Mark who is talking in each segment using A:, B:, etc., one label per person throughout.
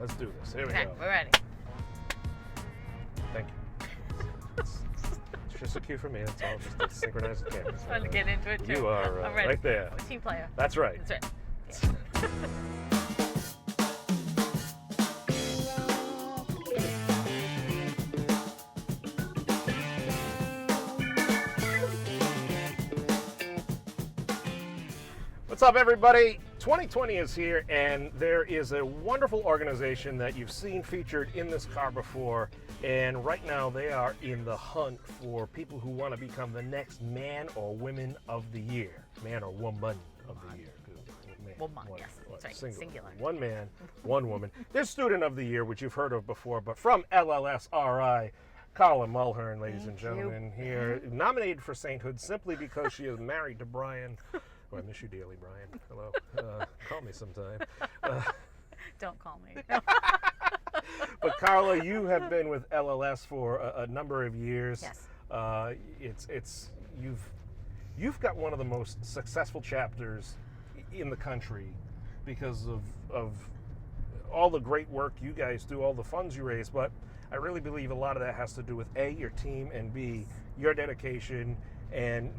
A: let's do this. Here we
B: Okay,
A: go.
B: we're ready.
A: Thank you. It's just a cue for me. That's all. Just to synchronize the camera.
B: Just wanted to get into it too.
A: You are
B: I'm ready.
A: right there.
B: I'm a team player.
A: That's right.
B: That's right. Yeah.
A: What's up, everybody? 2020 is here, and there is a wonderful organization that you've seen featured in this car before, and right now they are in the hunt for people who want to become the next man or women of the year. Man or woman of the year. Man,
B: Woman, yes, that's right, singular.
A: One man, one woman. There's student of the year, which you've heard of before, but from LLS RI, Carla Mulhern, ladies and gentlemen, here, nominated for sainthood simply because she is married to Brian. Oh, I miss you dearly, Brian. Hello. Call me sometime.
B: Don't call me.
A: But Carla, you have been with LLS for a number of years.
B: Yes.
A: You've got one of the most successful chapters in the country because of all the great work you guys do, all the funds you raise. But I really believe a lot of that has to do with A, your team, and B, your dedication, and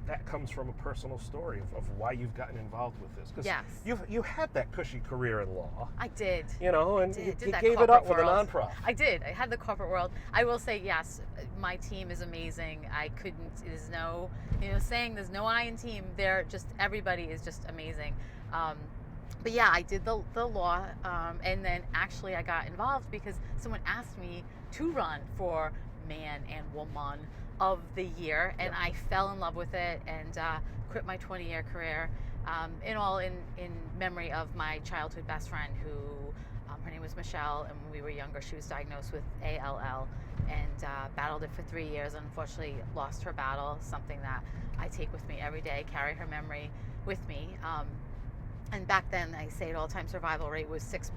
A: that comes from a personal story of why you've gotten involved with this. Because you had that cushy career in law.
B: I did.
A: And
B: did
A: you
B: that
A: gave it up for the
B: world.
A: nonprofit.
B: I did. I had the corporate world. I will say, yes, my team is amazing. There's no, saying there's no I in team. Everybody is just amazing. But yeah, I did the law, and then actually I got involved because someone asked me to run for man and woman of the year, and I fell in love with it and quit my 20-year career, in memory of my childhood best friend who, her name was Michelle, and when we were younger she was diagnosed with ALL and battled it for 3 years, and unfortunately lost her battle, something that I take with me every day, carry her memory with me. And back then, I say it all the time, survival rate was 6%,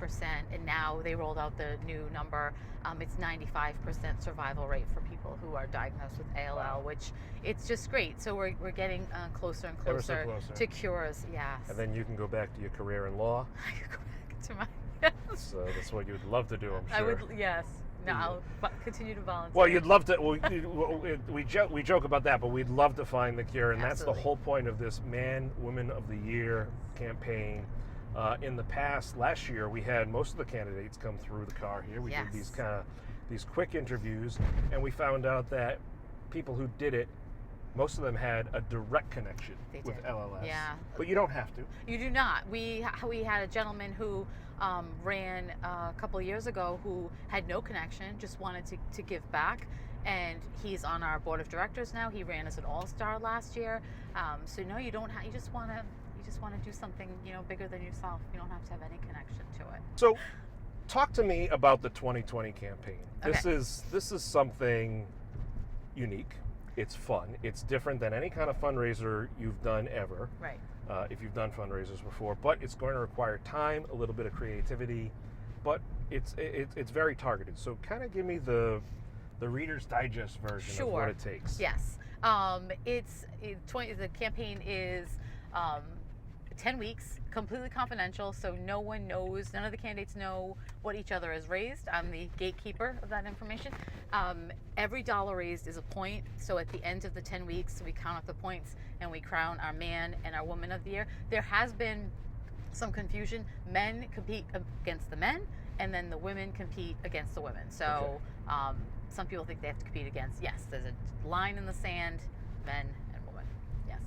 B: and now they rolled out the new number. It's 95% survival rate for people who are diagnosed with ALL,
A: Wow.
B: which it's just great. So we're getting closer and closer to cures. Yes.
A: And then you can go back to your career in law.
B: I could go back to my.
A: So that's what you'd love to do, I'm sure.
B: I would. Yes. No, I'll continue to volunteer.
A: Well, you'd love to. We joke about that, but we'd love to find the cure, and that's the whole point of this Man, Woman of the Year campaign. In the past, last year, we had most of the candidates come through the car here. We did these quick interviews, and we found out that people who did it, most of them had a direct connection with LLS.
B: Yeah.
A: But you don't have to.
B: You do not. We had a gentleman who ran a couple of years ago who had no connection, just wanted to give back, and he's on our board of directors now. He ran as an all-star last year. So no, you don't have. You just want to do something bigger than yourself. You don't have to have any connection to it.
A: So, talk to me about the 2020 campaign.
B: Okay.
A: This is something unique. It's fun. It's different than any kind of fundraiser you've done ever.
B: Right.
A: If you've done fundraisers before, but it's going to require time, a little bit of creativity, but it's very targeted. So kind of give me the Reader's Digest version of what it takes.
B: Yes. The campaign is 10 weeks, completely confidential, so no one knows, none of the candidates know what each other has raised. I'm the gatekeeper of that information. Every dollar raised is a point, so at the end of the 10 weeks, we count up the points and we crown our man and our woman of the year. There has been some confusion. Men compete against the men, and then the women compete against the women. So some people think they have to compete against, yes, there's a line in the sand, men and women, yes.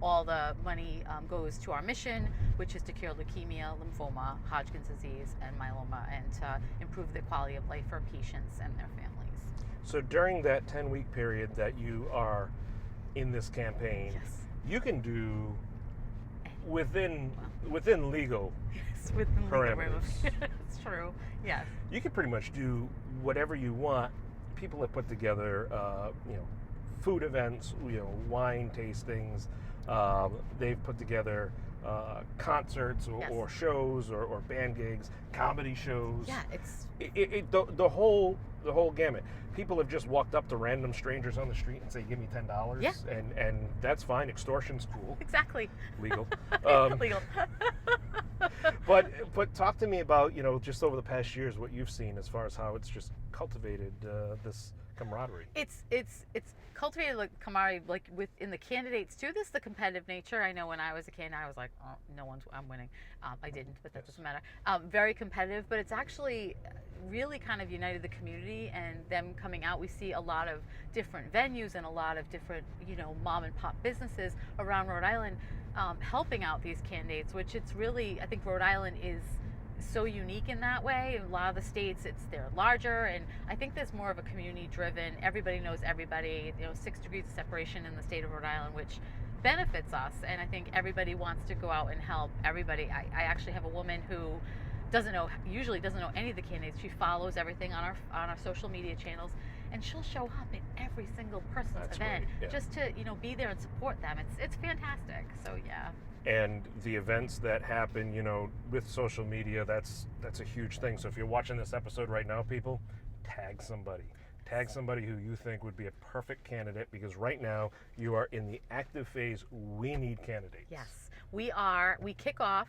B: All the money goes to our mission, which is to cure leukemia, lymphoma, Hodgkin's disease, and myeloma, and to improve the quality of life for patients and their families.
A: So during that 10-week period that you are in this campaign, you can do within legal parameters.
B: It's true. Yes.
A: You can pretty much do whatever you want. People have put together, food events, wine tastings. They've put together concerts or shows or band gigs, comedy shows.
B: Yeah, it's
A: the whole gamut. People have just walked up to random strangers on the street and say, "Give me $10,"
B: Yeah.
A: and that's fine. Extortion's cool,
B: exactly
A: legal.
B: legal.
A: But talk to me about, just over the past years, what you've seen as far as how it's just cultivated this camaraderie.
B: It's cultivated like camaraderie, like within the candidates too. This the competitive nature. I know when I was a candidate, I was like, oh, I'm winning. I didn't, but that doesn't matter. Very competitive, but it's actually really kind of united the community and them coming out. We see a lot of different venues and a lot of different, mom and pop businesses around Rhode Island helping out these candidates, which it's really, I think Rhode Island is so unique in that way. In a lot of the states, they're larger, and I think there's more of a community-driven. Everybody knows everybody. 6 degrees of separation in the state of Rhode Island, which benefits us. And I think everybody wants to go out and help everybody. I actually have a woman who usually doesn't know any of the candidates. She follows everything on our social media channels, and she'll show up at every single person's event just to be there and support them. It's fantastic. So yeah.
A: And the events that happen, with social media, that's a huge thing. So if you're watching this episode right now, people, tag somebody. Tag somebody who you think would be a perfect candidate, because right now you are in the active phase. We need candidates.
B: Yes, we are. We kick off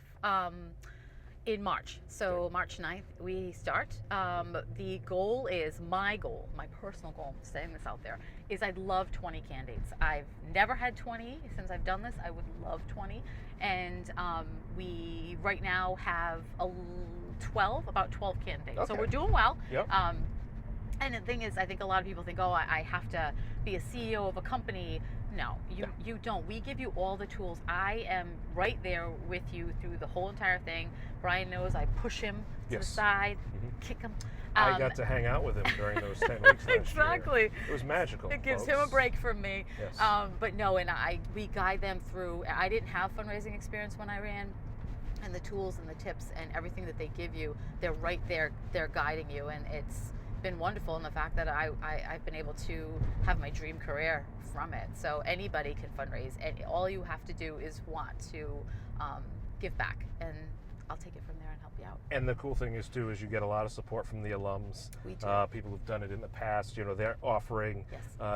B: in March. So March 9th we start. The goal is, my personal goal, I'm saying this out there, is I'd love 20 candidates. I've never had 20 since I've done this. I would love 20. And we right now have about 12 candidates.
A: Okay.
B: So we're doing well.
A: Yep.
B: And the thing is, I think a lot of people think, oh, I have to be a CEO of a company. No, you don't. We give you all the tools. I am right there with you through the whole entire thing. Brian knows I push him to the side, kick him.
A: I got to hang out with him during those 10 weeks last
B: exactly.
A: year. It was magical.
B: It gives him a break from me.
A: Yes.
B: But no, and we guide them through. I didn't have fundraising experience when I ran, and the tools and the tips and everything that they give you, they're right there. They're guiding you, and it's been wonderful in the fact that I've been able to have my dream career from it. So anybody can fundraise, and all you have to do is want to give back, and I'll take it from there and help you out.
A: And the cool thing is too, is you get a lot of support from the alums.
B: We do.
A: People who've done it in the past. They're offering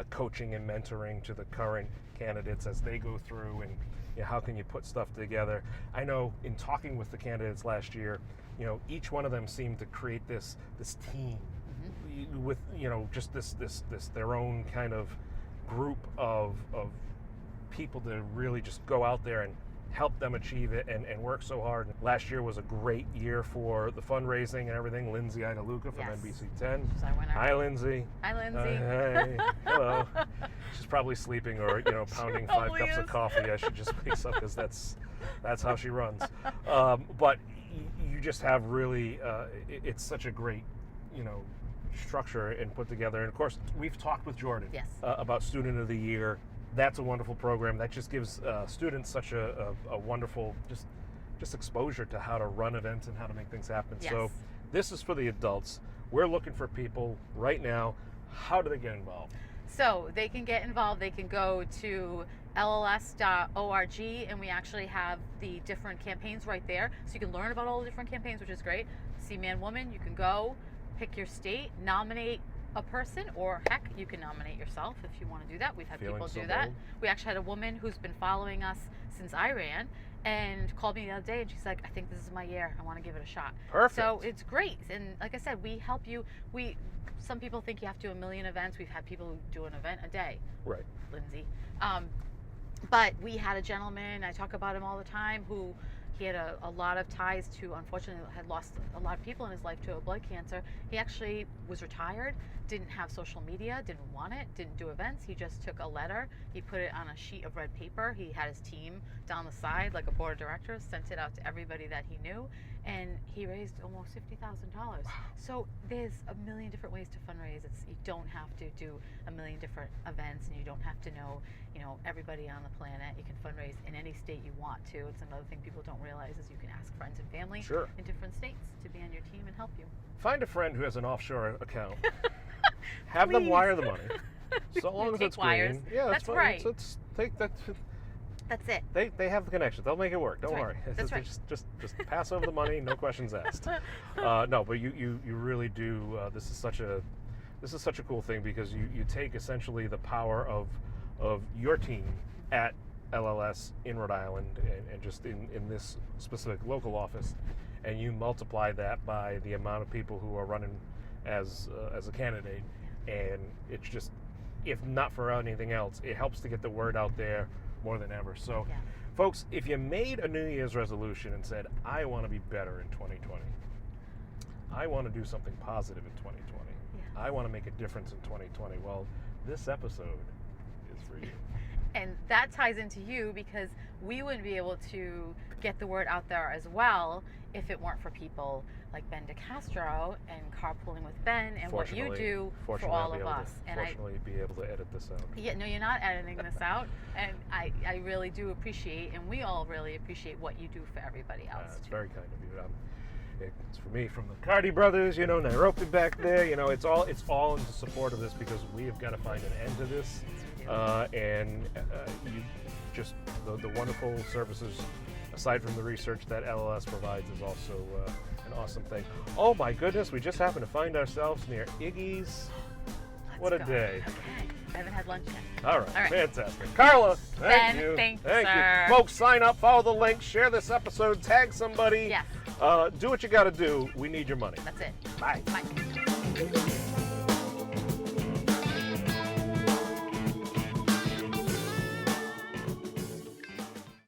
A: coaching and mentoring to the current candidates as they go through, and how can you put stuff together. I know in talking with the candidates last year, each one of them seemed to create this team with just this their own kind of group of people to really just go out there and help them achieve it and work so hard. Last year was a great year for the fundraising and everything. Lindsay Idaluca from NBC10. Hi, Lindsay.
B: Hi, Lindsay.
A: Hey. Hello. She's probably sleeping or pounding 5 cups of coffee. I should just wake up, because that's how she runs. But you just have really it's such a great structure and put together. And of course, we've talked with Jordan about Student of the Year. That's a wonderful program that just gives students such a wonderful just exposure to how to run events and how to make things happen. So this is for the adults. We're looking for people right now. How do they get involved?
B: So they can get involved. They can go to LLS.org, and we actually have the different campaigns right there, so you can learn about all the different campaigns, which is great. See Man Woman, you can go pick your state, nominate a person, or heck, you can nominate yourself if you want to do that. We've had people do that. We actually had a woman who's been following us since I ran and called me the other day, and she's like, I think this is my year. I want to give it a shot.
A: Perfect.
B: So it's great. And like I said, we help you. Some people think you have to do a million events. We've had people who do an event a day.
A: Right.
B: Lindsay. But we had a gentleman, I talk about him all the time, who he had a lot of ties to, unfortunately, had lost a lot of people in his life to a blood cancer. He actually was retired, didn't have social media, didn't want it, didn't do events. He just took a letter, he put it on a sheet of red paper. He had his team down the side, like a board of directors, sent it out to everybody that he knew, and he raised almost $50,000. Wow. So there's a million different ways to fundraise. You don't have to do a million different events, and you don't have to know everybody on the planet. You can fundraise in any state you want to. It's another thing people don't realize is you can ask friends and family in different states to be on your team and help you.
A: Find a friend who has an offshore account. Have them wire the money. So long as it's
B: wires.
A: green. Yeah,
B: that's right.
A: Let's take that.
B: That's it.
A: They have the connection. They'll make it work. Don't
B: That's
A: worry.
B: right. That's right.
A: Just pass over the money. No questions asked. No, but you really do. This is such a cool thing because you take essentially the power of your team at LLS in Rhode Island and just in this specific local office, and you multiply that by the amount of people who are running as a candidate, and it's just, if not for anything else, it helps to get the word out there more than ever. So,
B: Yeah.
A: folks, if you made a New Year's resolution and said, I want to be better in 2020, I want to do something positive in 2020,
B: Yeah.
A: I want to make a difference in 2020, well, this episode is for you.
B: And that ties into you because we wouldn't be able to get the word out there as well if it weren't for people like Ben DeCastro and Carpooling with Ben and what you do for all of us. And
A: fortunately, be able to edit this out.
B: Yeah, no, you're not editing this out. And I really do appreciate, and we all really appreciate what you do for everybody else.
A: It's very kind of you. It's for me, from the Cardi brothers, NIROPE back there. It's all in support of this because we have got to find an end to this. You just the wonderful services, aside from the research that LLS provides, is also an awesome thing. Oh my goodness, we just happened to find ourselves near Iggy's. What a day.
B: Okay. I haven't had lunch yet.
A: All right. Fantastic. Carla, thank
B: Ben,
A: you.
B: thanks,
A: thank
B: sir.
A: you. Folks, sign up, follow the link, share this episode, tag somebody.
B: Yes.
A: Do what you got to do. We need your money.
B: That's it.
A: Bye.
B: Bye.